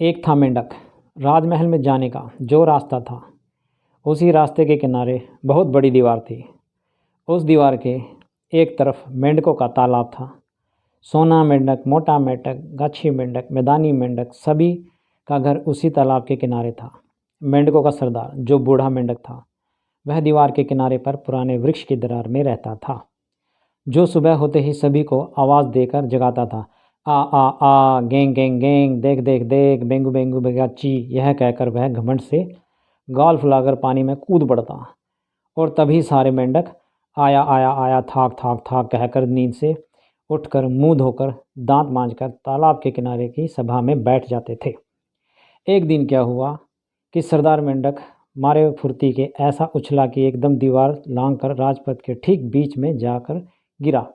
एक था मेंढक। राजमहल में जाने का जो रास्ता था, उसी रास्ते के किनारे बहुत बड़ी दीवार थी। उस दीवार के एक तरफ मेंढकों का तालाब था। सोना मेंढक, मोटा मेंढक, गाछी मेंढक, मैदानी मेंढक, सभी का घर उसी तालाब के किनारे था। मेंढकों का सरदार, जो बूढ़ा मेंढक था, वह दीवार के किनारे पर पुराने वृक्ष की दरार में रहता था, जो सुबह होते ही सभी को आवाज़ देकर जगाता था। आ गेंग गेंग गेंग, देख देख देख, बेंगू बेंगू बेगाची। यह कहकर वह घमंड से गाल फुलाकर पानी में कूद पड़ता और तभी सारे मेंढक आया आया आया, थाक थाक थाक कहकर नींद से उठकर मुंह धोकर दांत मांजकर तालाब के किनारे की सभा में बैठ जाते थे। एक दिन क्या हुआ कि सरदार मेंढक मारे फुर्ती के ऐसा उछला कि एकदम दीवार लांघकर राजपथ के ठीक बीच में जाकर गिरा।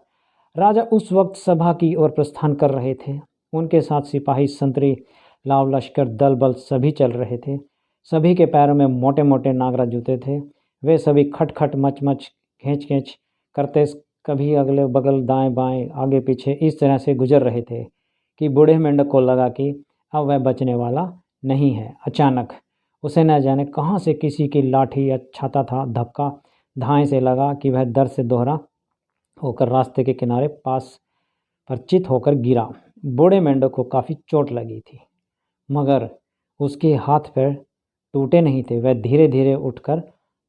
राजा उस वक्त सभा की ओर प्रस्थान कर रहे थे। उनके साथ सिपाही, संतरी, लाव लश्कर, दल बल सभी चल रहे थे। सभी के पैरों में मोटे मोटे नागरा जूते थे। वे सभी खट खट, मच मच, खींच खींच करते कभी अगले बगल, दाएं बाएं, आगे पीछे इस तरह से गुजर रहे थे कि बूढ़े मेंढक को लगा कि अब वह बचने वाला नहीं है। अचानक उसे न जाने कहाँ से किसी की लाठी या छाता था धक्का धाएं से लगा कि वह दर्द से दोहरा होकर रास्ते के किनारे पास पर चित होकर गिरा। बूढ़े मेंढक को काफ़ी चोट लगी थी, मगर उसके हाथ पैर टूटे नहीं थे। वह धीरे धीरे उठकर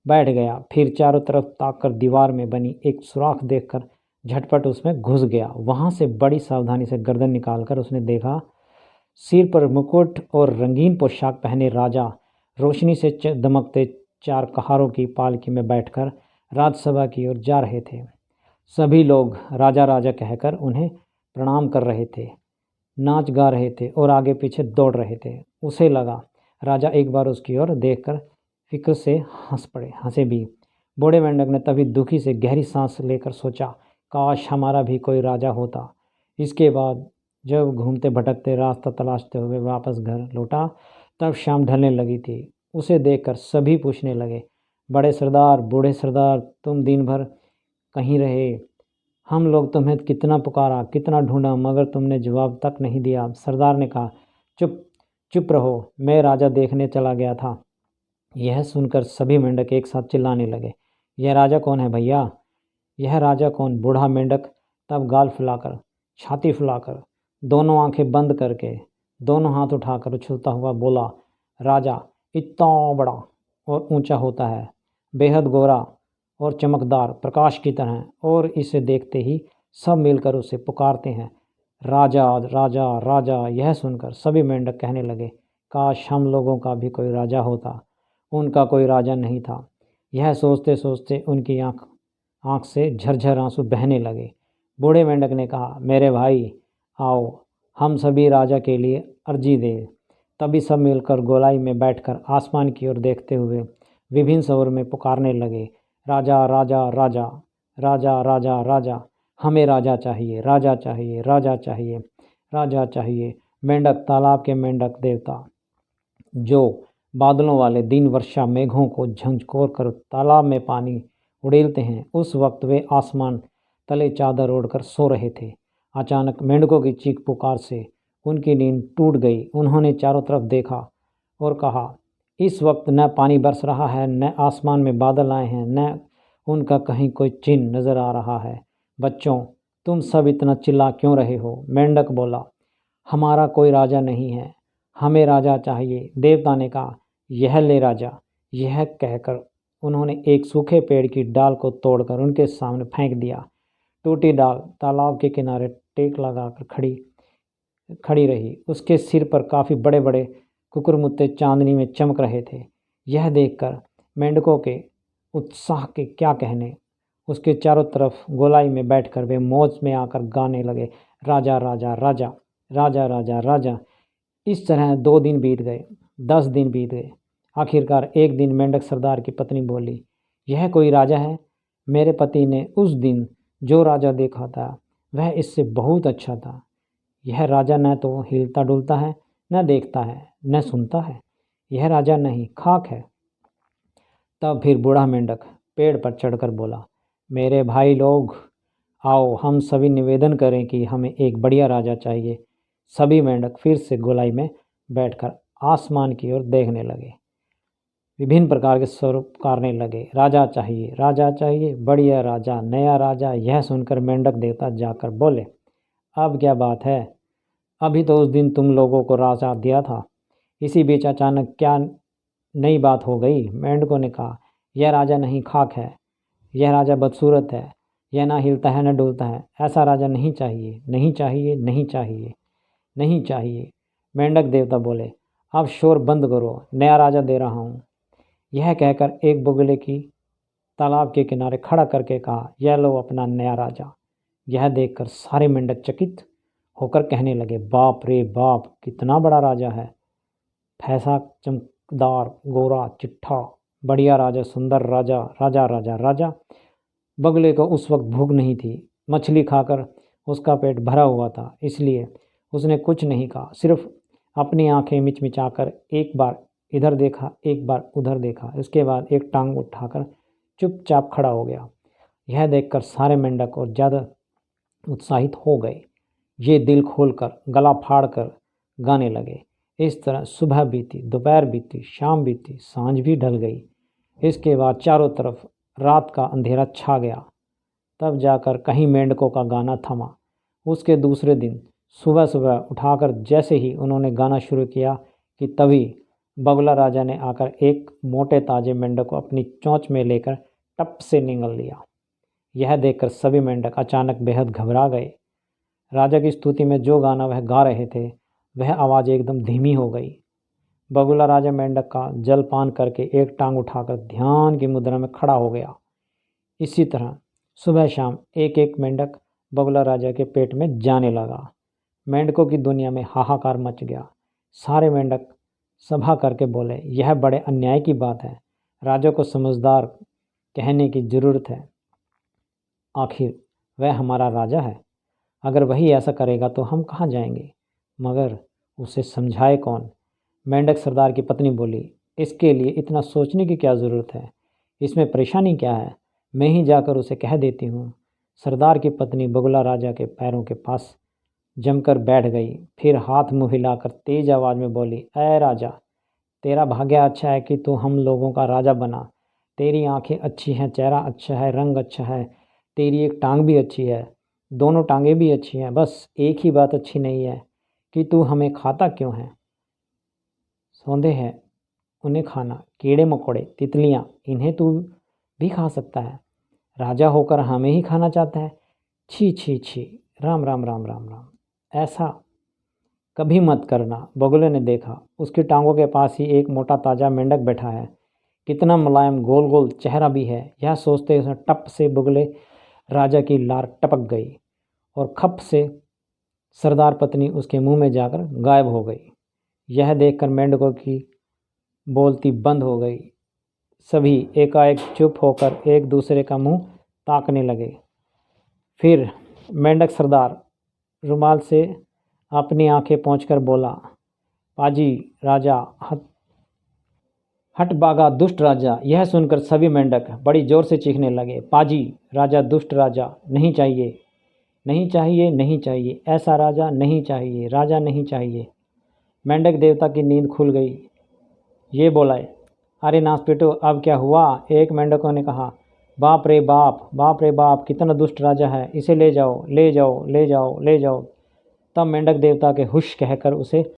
बैठ गया, फिर चारों तरफ ताककर दीवार में बनी एक सुराख देखकर झटपट उसमें घुस गया। वहाँ से बड़ी सावधानी से गर्दन निकालकर उसने देखा, सिर पर मुकुट और रंगीन पोशाक पहने राजा रोशनी से दमकते चार कहारों की पालकी में बैठकर राजसभा की ओर जा रहे थे। सभी लोग राजा राजा कहकर उन्हें प्रणाम कर रहे थे, नाच गा रहे थे और आगे पीछे दौड़ रहे थे। उसे लगा राजा एक बार उसकी ओर देखकर फिक्र से हंसे भी। बूढ़े मेंढक ने तभी दुखी से गहरी सांस लेकर सोचा, काश हमारा भी कोई राजा होता। इसके बाद जब घूमते भटकते रास्ता तलाशते हुए वापस घर लौटा, तब शाम ढलने लगी थी। उसे देखकर सभी पूछने लगे, बड़े सरदार, बूढ़े सरदार, तुम दिन भर कहीं रहे? हम लोग तुम्हें कितना पुकारा, कितना ढूंढा, मगर तुमने जवाब तक नहीं दिया। सरदार ने कहा, चुप चुप रहो, मैं राजा देखने चला गया था। यह सुनकर सभी मेंढक एक साथ चिल्लाने लगे, यह राजा कौन है भैया? यह राजा कौन? बूढ़ा मेंढक तब गाल फुलाकर, छाती फुलाकर, दोनों आंखें बंद करके, दोनों हाथ उठाकर उछलता हुआ बोला, राजा इतना बड़ा और ऊंचा होता है, बेहद गोरा और चमकदार प्रकाश की तरह, और इसे देखते ही सब मिलकर उसे पुकारते हैं, राजा राजा राजा। यह सुनकर सभी मेंढक कहने लगे, काश हम लोगों का भी कोई राजा होता। उनका कोई राजा नहीं था। यह सोचते सोचते उनकी आँख से झरझर आंसू बहने लगे। बूढ़े मेंढक ने कहा, मेरे भाई आओ, हम सभी राजा के लिए अर्जी दें। तभी सब मिलकर गोलाई में बैठकर आसमान की ओर देखते हुए विभिन्न स्वर में पुकारने लगे, राजा राजा राजा, राजा राजा राजा, हमें राजा चाहिए, राजा चाहिए, राजा चाहिए, राजा चाहिए। मेंढक, तालाब के मेंढक देवता, जो बादलों वाले दिन वर्षा मेघों को झंझोर कर तालाब में पानी उड़ेलते हैं, उस वक्त वे आसमान तले चादर ओढ़कर सो रहे थे। अचानक मेंढकों की चीख पुकार से उनकी नींद टूट गई। उन्होंने चारों तरफ देखा और कहा, इस वक्त न पानी बरस रहा है, न आसमान में बादल आए हैं, न उनका कहीं कोई चिन्ह नजर आ रहा है। बच्चों, तुम सब इतना चिल्ला क्यों रहे हो? मेंढक बोला, हमारा कोई राजा नहीं है, हमें राजा चाहिए। देवता ने कहा, यह ले राजा। यह कहकर उन्होंने एक सूखे पेड़ की डाल को तोड़कर उनके सामने फेंक दिया। टूटी डाल तालाब के किनारे टेक लगाकर खड़ी रही। उसके सिर पर काफ़ी बड़े बड़े कुकुरमुत्ते चांदनी में चमक रहे थे। यह देखकर मेंढकों के उत्साह के क्या कहने। उसके चारों तरफ गोलाई में बैठकर वे मौज में आकर गाने लगे, राजा राजा राजा, राजा राजा राजा। इस तरह 2 दिन बीत गए, 10 दिन बीत गए। आखिरकार एक दिन मेंढक सरदार की पत्नी बोली, यह कोई राजा है? मेरे पति ने उस दिन जो राजा देखा था वह इससे बहुत अच्छा था। यह राजा न तो हिलता डुलता है, न देखता है, न सुनता है। यह राजा नहीं, खाक है। तब फिर बूढ़ा मेंढक पेड़ पर चढ़कर बोला, मेरे भाई लोग, आओ हम सभी निवेदन करें कि हमें एक बढ़िया राजा चाहिए। सभी मेंढक फिर से गोलाई में बैठकर आसमान की ओर देखने लगे। विभिन्न प्रकार के स्वर पुकारने लगे, राजा चाहिए, राजा चाहिए, बढ़िया राजा, नया राजा। यह सुनकर मेंढक देवता जाकर बोले, अब क्या बात है? अभी तो उस दिन तुम लोगों को राजा दिया था, इसी बीच अचानक क्या नई बात हो गई? मेंढकों ने कहा, यह राजा नहीं, खाक है। यह राजा बदसूरत है, यह ना हिलता है न डुलता है। ऐसा राजा नहीं चाहिए, नहीं चाहिए, नहीं चाहिए, नहीं चाहिए। मेंढक देवता बोले, अब शोर बंद करो, नया राजा दे रहा हूँ। यह कहकर एक बगुले की तालाब के किनारे खड़ा करके कहा, यह लो अपना नया राजा। यह देखकर सारे मेंढक चकित होकर कहने लगे, बाप रे बाप, कितना बड़ा राजा है। फैसा, चमकदार, गोरा, चिट्ठा, बढ़िया राजा, सुंदर राजा, राजा राजा राजा। बगुले को उस वक्त भूख नहीं थी, मछली खाकर उसका पेट भरा हुआ था, इसलिए उसने कुछ नहीं कहा, सिर्फ अपनी आंखें मिचमिचाकर एक बार इधर देखा, एक बार उधर देखा। इसके बाद एक टांग उठाकर चुपचाप खड़ा हो गया। यह देखकर सारे मेंढक और ज़्यादा उत्साहित हो गए। ये दिल खोलकर, गला फाड़कर गाने लगे। इस तरह सुबह बीती, दोपहर बीती, शाम बीती, सांझ भी ढल गई। इसके बाद चारों तरफ रात का अंधेरा छा गया। तब जाकर कहीं मेंढकों का गाना थमा। उसके दूसरे दिन सुबह सुबह उठाकर जैसे ही उन्होंने गाना शुरू किया कि तभी बगुला राजा ने आकर एक मोटे ताजे मेंढक को अपनी चोंच में लेकर टप से निगल लिया। यह देखकर सभी मेंढक अचानक बेहद घबरा गए। राजा की स्तुति में जो गाना वह गा रहे थे, वह आवाज़ एकदम धीमी हो गई। बगुला राजा मेंढक का जलपान करके एक टांग उठाकर ध्यान की मुद्रा में खड़ा हो गया। इसी तरह सुबह शाम एक एक मेंढक बगुला राजा के पेट में जाने लगा। मेंढकों की दुनिया में हाहाकार मच गया। सारे मेंढक सभा करके बोले, यह बड़े अन्याय की बात है, राजा को समझदार कहने की ज़रूरत है। आखिर वह हमारा राजा है, अगर वही ऐसा करेगा तो हम कहाँ जाएंगे? मगर उसे समझाए कौन? मेंढक सरदार की पत्नी बोली, इसके लिए इतना सोचने की क्या ज़रूरत है? इसमें परेशानी क्या है? मैं ही जाकर उसे कह देती हूँ। सरदार की पत्नी बगुला राजा के पैरों के पास जमकर बैठ गई, फिर हाथ मुँह हिलाकर तेज आवाज़ में बोली, ऐ राजा, तेरा भाग्य अच्छा है कि तू हम लोगों का राजा बना। तेरी आंखें अच्छी हैं, चेहरा अच्छा है, रंग अच्छा है, तेरी एक टांग भी अच्छी है, दोनों टांगें भी अच्छी हैं। बस एक ही बात अच्छी नहीं है कि तू हमें खाता क्यों है? सौंदे हैं उन्हें खाना, कीड़े मकोड़े, तितलियाँ, इन्हें तू भी खा सकता है। राजा होकर हमें ही खाना चाहता है? छी छी छी, राम राम राम राम राम। ऐसा कभी मत करना। बगुले ने देखा, उसकी टांगों के पास ही एक मोटा ताजा मेंढक बैठा है, कितना मुलायम, गोल गोल चेहरा भी है। यह सोचते उसने टप से बगुले राजा की लार टपक गई और खप से सरदार पत्नी उसके मुंह में जाकर गायब हो गई। यह देखकर मेंढकों की बोलती बंद हो गई। सभी एकाएक चुप होकर एक दूसरे का मुंह ताकने लगे। फिर मेंढक सरदार रुमाल से अपनी आंखें पोंछकर बोला, पाजी राजा, हट भागा दुष्ट राजा। यह सुनकर सभी मेंढक बड़ी जोर से चीखने लगे, पाजी राजा, दुष्ट राजा, नहीं चाहिए, नहीं चाहिए, नहीं चाहिए, ऐसा राजा नहीं चाहिए, राजा नहीं चाहिए। मेंढक देवता की नींद खुल गई। ये बोलाए, अरे नाथ पिटो, अब क्या हुआ? एक मेंढकों ने कहा, बाप रे बाप, बाप रे बाप, कितना दुष्ट राजा है, इसे ले जाओ, ले जाओ, ले जाओ, ले जाओ। तब मेंढक देवता के हुश कहकर उसे